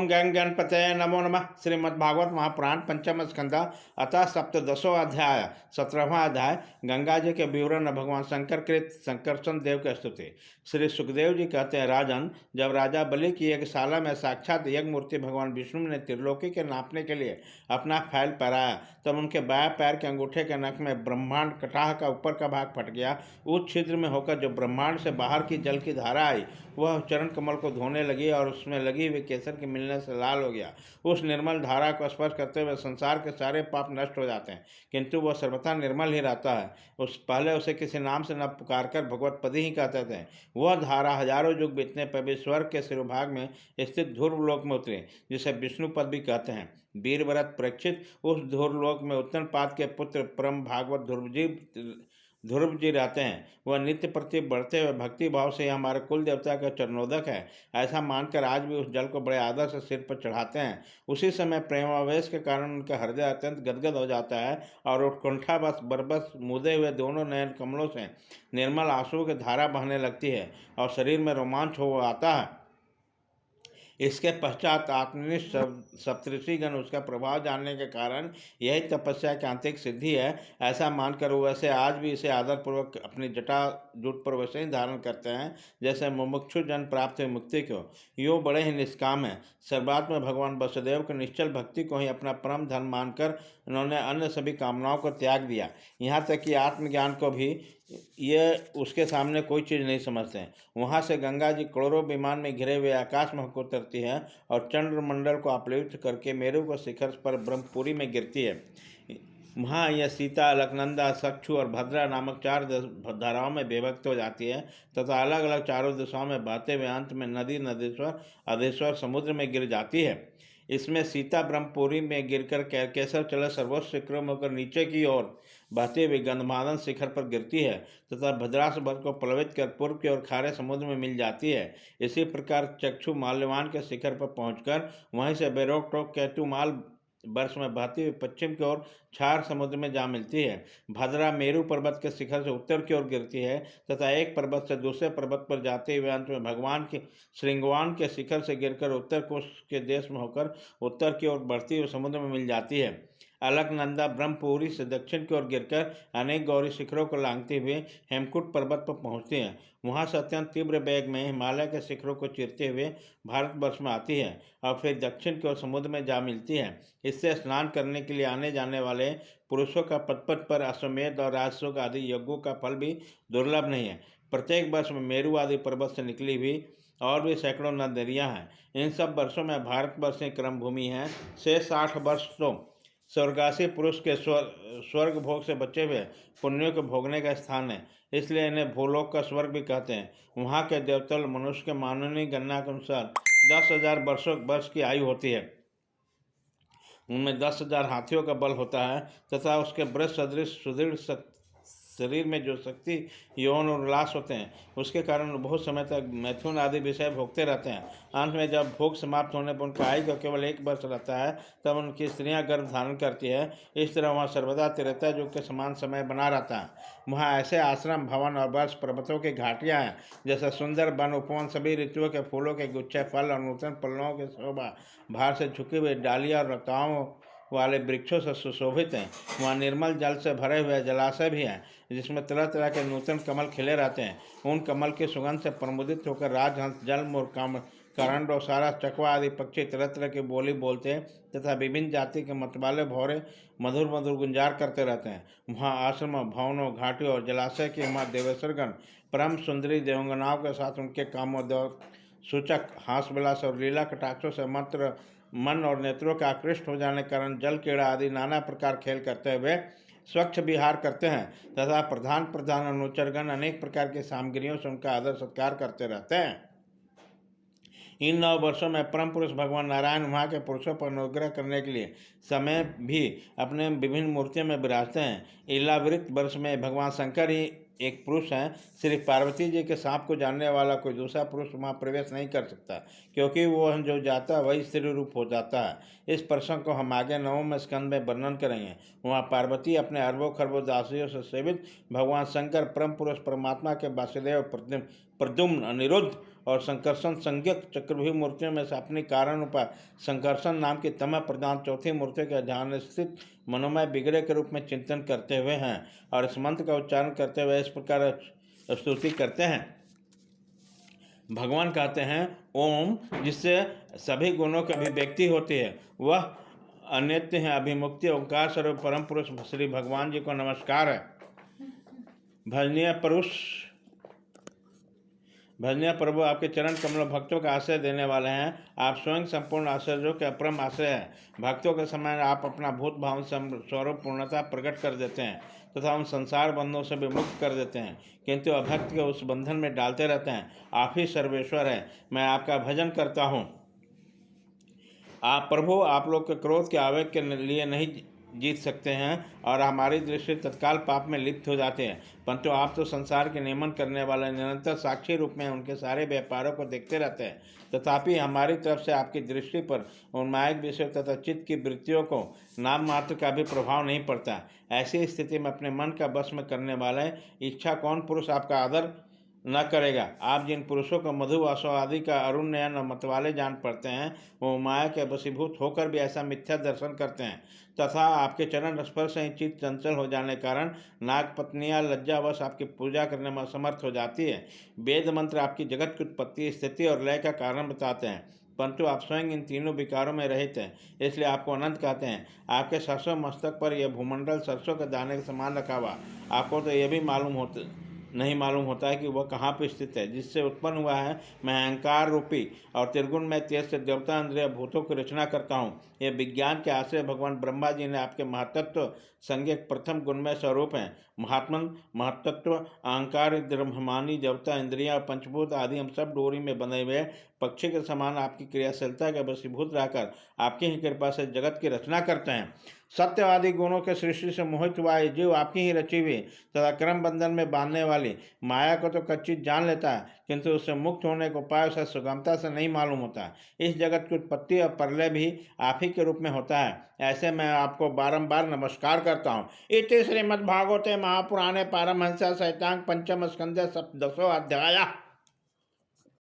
ओम गंग गणपतये नमो नमः। श्रीमद्भागवत महापुराण पंचम स्कंध अतः सप्तदशो अध्याय 17वां अध्याय गंगा जी के विवरण भगवान शंकर कृत संकर्षण देव के स्तुति। श्री सुखदेव जी कहते हैं, राजन, जब राजा बलि की यज्ञशाला में साक्षात यज्ञ मूर्ति भगवान विष्णु ने त्रिलोकी के नापने के लिए अपना फैल फहराया, तब उनके बाएं पैर के अंगूठे के नख में ब्रह्मांड कटाह का ऊपर का भाग फट गया। उस छिद्र में होकर जो ब्रह्मांड से बाहर की जल की धारा आई, वह चरण कमल को धोने लगी और उसमें लगी हुई केसर के मिलने से लाल हो गया। उस निर्मल धारा को स्पर्श करते हुए संसार के सारे पाप नष्ट हो जाते हैं, किंतु वह सर्वथा निर्मल ही रहता है। उस पहले उसे किसी नाम से न पुकार कर भगवत पद ही कहते थे। वह धारा हजारों युग बीतने पर भी स्वर्ग के शिरोभाग में स्थित ध्रुवलोक में उतरे, जिसे विष्णु पद भी कहते हैं। वीरव्रत परीक्षित उस ध्रुवलोक में उत्तनपाद के पुत्र परम भागवत ध्रुव जी रहते हैं। वह नित्य प्रति बढ़ते हुए भक्ति भाव से हमारे कुल देवता का चरणोदक है, ऐसा मानकर आज भी उस जल को बड़े आदर से सिर पर चढ़ाते हैं। उसी समय प्रेमावेश के कारण उनका हृदय अत्यंत गदगद हो जाता है और उत्कंठा बस बरबस मुदे हुए दोनों नयन कमलों से निर्मल आंसुओं की धारा बहने लगती है और शरीर में रोमांच हो आता है। इसके पश्चात आत्मनिष्ठ सप्तऋषिगण उसका प्रभाव जानने के कारण यही तपस्या की आंतरिक सिद्धि है, ऐसा मानकर वो वैसे आज भी इसे आदरपूर्वक अपनी जटा जूट पर वैसे ही धारण करते हैं जैसे मुमुक्षु जन प्राप्त हुई मुक्ति को। यूँ बड़े ही निष्काम है। सर्वात्म भगवान वसुदेव की निश्चल भक्ति को ही अपना परम धन मानकर उन्होंने अन्य सभी कामनाओं को त्याग दिया, यहाँ तक कि आत्मज्ञान को भी ये उसके सामने कोई चीज़ नहीं समझते हैं। वहाँ से गंगा जी करोड़ों विमान में घिरे हुए आकाश में होकर उतरती है और चंद्रमंडल को आप्लुत करके मेरु को शिखर पर ब्रह्मपुरी में गिरती है। वहाँ यह सीता, अलकनंदा, सक्षु और भद्रा नामक चार धाराओं में विभक्त हो जाती है तथा अलग अलग चारों दिशाओं में बहते हुए अंत में नदी, नदेश्वर, अधेश्वर समुद्र में गिर जाती है। इसमें सीता ब्रह्मपुरी में गिरकर केसर चल सर्वोच्च शिखरों में होकर नीचे की ओर बहते हुए गंधमादन शिखर पर गिरती है तथा भद्रास भर को प्लवित कर पूर्व की ओर खारे समुद्र में मिल जाती है। इसी प्रकार चक्षु माल्यवान के शिखर पर पहुंचकर वहीं से बेरोक टोक केतुमाल वर्ष में बहती हुई पश्चिम की ओर क्षार समुद्र में जा मिलती है। भद्रा मेरु पर्वत के शिखर से उत्तर की ओर गिरती है तथा एक पर्वत से दूसरे पर्वत पर जाते हुए अंत में भगवान के श्रृंगवान के शिखर से गिरकर उत्तर कोश के देश में होकर उत्तर की ओर बढ़ती हुई समुद्र में मिल जाती है। अलकनंदा ब्रह्मपुरी से दक्षिण की ओर गिरकर अनेक गौरी शिखरों को लांघते हुए हेमकुट पर्वत पर पहुँचती हैं। वहाँ से अत्यंत तीव्र वेग में हिमालय के शिखरों को चीरते हुए भारतवर्ष में आती है और फिर दक्षिण की ओर समुद्र में जा मिलती है। इससे स्नान करने के लिए आने जाने वाले पुरुषों का पद पर अश्वमेध और राजसोग आदि यज्ञों का फल भी दुर्लभ नहीं है। प्रत्येक वर्ष में मेरु आदि पर्वत से निकली हुई और भी सैकड़ों नदियाँ हैं। इन सब वर्षों में भारतवर्ष की क्रम भूमि है। से 60 वर्ष तो स्वर्गासी पुरुष के स्वर्ग भोग से बचे हुए पुण्यों को भोगने का स्थान है, इसलिए इन्हें भूलोक का स्वर्ग भी कहते हैं। वहाँ के देवतल मनुष्य के माननीय गणना के अनुसार 10,000 वर्ष की आयु होती है। उनमें 10,000 हाथियों का बल होता है तथा उसके वृष सदृश सुदृढ़ शरीर में जो शक्ति, यौन और उल्लास होते हैं, उसके कारण बहुत समय तक मैथुन आदि विषय भोगते रहते हैं। अंत में जब भोग समाप्त होने पर उनका आयु का केवल 1 वर्ष रहता है, तब उनकी स्त्रियां गर्भ धारण करती है। इस तरह वहाँ सर्वदा त्रेता युग के समान समय बना रहता है। वहाँ ऐसे आश्रम, भवन और वर्ष पर्वतों की घाटियाँ हैं जैसे सुंदर वन, उपवन, सभी ऋतुओं के फूलों के गुच्छे, फल और नूतन पल्लवों के शोभा भार से झुकी हुई डालियाँ और लताओं वाले वृक्षों से सुशोभित हैं। वहाँ निर्मल जल से भरे हुए जलाशय भी हैं जिसमें तरह तरह के नूतन कमल खिले रहते हैं। उन कमल की सुगंध से प्रमुदित होकर राजहंस, जलमोर, करंड और सारा चकवा आदि पक्षी तरह तरह की बोली बोलते हैं तथा विभिन्न जाति के मतवाले भौरे मधुर मधुर गुंजार करते रहते हैं। वहाँ आश्रमों, भवनों, घाटियों और जलाशय के वहाँ देवेश्वरगण परम सुंदरी देवंगनाओं के साथ उनके कामोद्योग सूचक हास विलास और लीला कटाक्षों से मात्र मन और नेत्रों के आकृष्ट हो जाने के कारण जल क्रीड़ा आदि नाना प्रकार खेल करते हुए स्वच्छ विहार करते हैं तथा प्रधान अनुचरगण अनेक प्रकार की सामग्रियों से उनका आदर सत्कार करते रहते हैं। इन 9 वर्षों में परम पुरुष भगवान नारायण वहाँ के पुरुषों पर अनुग्रह करने के लिए समय भी अपने विभिन्न मूर्तियों में विराजते हैं। इलावृत वर्ष में भगवान शंकर ही एक पुरुष हैं। श्री पार्वती जी के सांप को जानने वाला कोई दूसरा पुरुष वहाँ प्रवेश नहीं कर सकता, क्योंकि वो जो जाता है वही स्त्री रूप हो जाता है। इस प्रसंग को हम आगे 9वें स्कंद में वर्णन करेंगे। वहाँ पार्वती अपने अरबों खरबों दासियों से सेवित भगवान शंकर, परम पुरुष परमात्मा के वासुदेव, प्रद्युम्न, अनिरुद्ध और संकर्षण संज्ञक चक्रव्यूह मूर्तियों में से अपनी कारण उपाय संकर्षण नाम की तमह प्रधान चौथी मूर्ति का ध्यान स्थित मनोमय विग्रह के रूप में चिंतन करते हुए हैं और इस मंत्र का उच्चारण करते हुए इस प्रकार स्तुति करते हैं। भगवान कहते हैं ओम, जिससे सभी गुणों की अभिव्यक्ति होती है, वह अनित्य है, अभिमुक्ति ओंकार स्वरूप परम पुरुष श्री भगवान जी को नमस्कार है। भजनीय प्रभु आपके चरण कमलों भक्तों का आश्रय देने वाले हैं। आप स्वयं संपूर्ण आश्चर्यों के अपरम आश्रय हैं। भक्तों के समय आप अपना भूत भाव स्वरूप पूर्णता प्रकट कर देते हैं तथा उन संसार बंधनों से भी मुक्त कर देते हैं, किंतु अभक्त के उस बंधन में डालते रहते हैं। आप ही सर्वेश्वर हैं, मैं आपका भजन करता हूँ। आप प्रभु, आप लोग के क्रोध के आवेग के लिए नहीं जीत सकते हैं और हमारी दृष्टि तत्काल पाप में लिप्त हो जाते हैं, परंतु आप तो संसार के नियमन करने वाले निरंतर साक्षी रूप में उनके सारे व्यापारों को देखते रहते हैं। तथापि हमारी तरफ से आपकी दृष्टि पर उन मायिक विषय तथा चित्त की वृत्तियों को नाम मात्र का भी प्रभाव नहीं पड़ता। ऐसी स्थिति में अपने मन का वश में करने वाले इच्छा कौन पुरुष आपका आदर न करेगा। आप जिन पुरुषों को मधु वासो आदि का अरुण नयन और मतवाले जान पड़ते हैं, वो माया के वशीभूत होकर भी ऐसा मिथ्या दर्शन करते हैं तथा आपके चरण स्पर्श से चित्त चंचल हो जाने कारण नाग पत्नियां लज्जावश आपकी पूजा करने में असमर्थ हो जाती है। वेद मंत्र आपकी जगत की उत्पत्ति, स्थिति और लय का कारण बताते हैं, परंतु आप स्वयं इन तीनों विकारों में रहित हैं, इसलिए आपको अनंत कहते हैं। आपके सरसों मस्तक पर यह भूमंडल सरसों के दाने के समान रखा हुआ, आपको तो यह भी नहीं मालूम होता है कि वह कहाँ पर स्थित है, जिससे उत्पन्न हुआ है। मैं अहंकार रूपी और त्रिगुण में तेज से देवता इंद्रिय भूतों की रचना करता हूँ। यह विज्ञान के आश्रय भगवान ब्रह्मा जी ने आपके महतत्व संज्ञक प्रथम गुणमय स्वरूप हैं। महात्मन महतत्व अहंकार ब्रह्मानी देवता इंद्रियां और पंचभूत आदि हम सब डोरी में बंधे हुए पक्षी के समान आपकी क्रियाशीलता के वशीभूत रहकर आपकी ही कृपा से जगत की रचना करते हैं। सत्यवादी गुणों के सृष्टि से मोहित हुआ ये जीव आपकी ही रची हुई तथा क्रम बंधन में बांधने वाली माया को तो कच्ची जान लेता है, किंतु उससे मुक्त होने को उपाय उसे सुगमता से नहीं मालूम होता। इस जगत की उत्पत्ति और प्रलय भी आप ही के रूप में होता है। ऐसे मैं आपको बारंबार नमस्कार करता हूँ। इति श्रीमद्भागवते महापुराणे पारमहंस्यां संहितां पंचम स्कंधे 10वां अध्याय।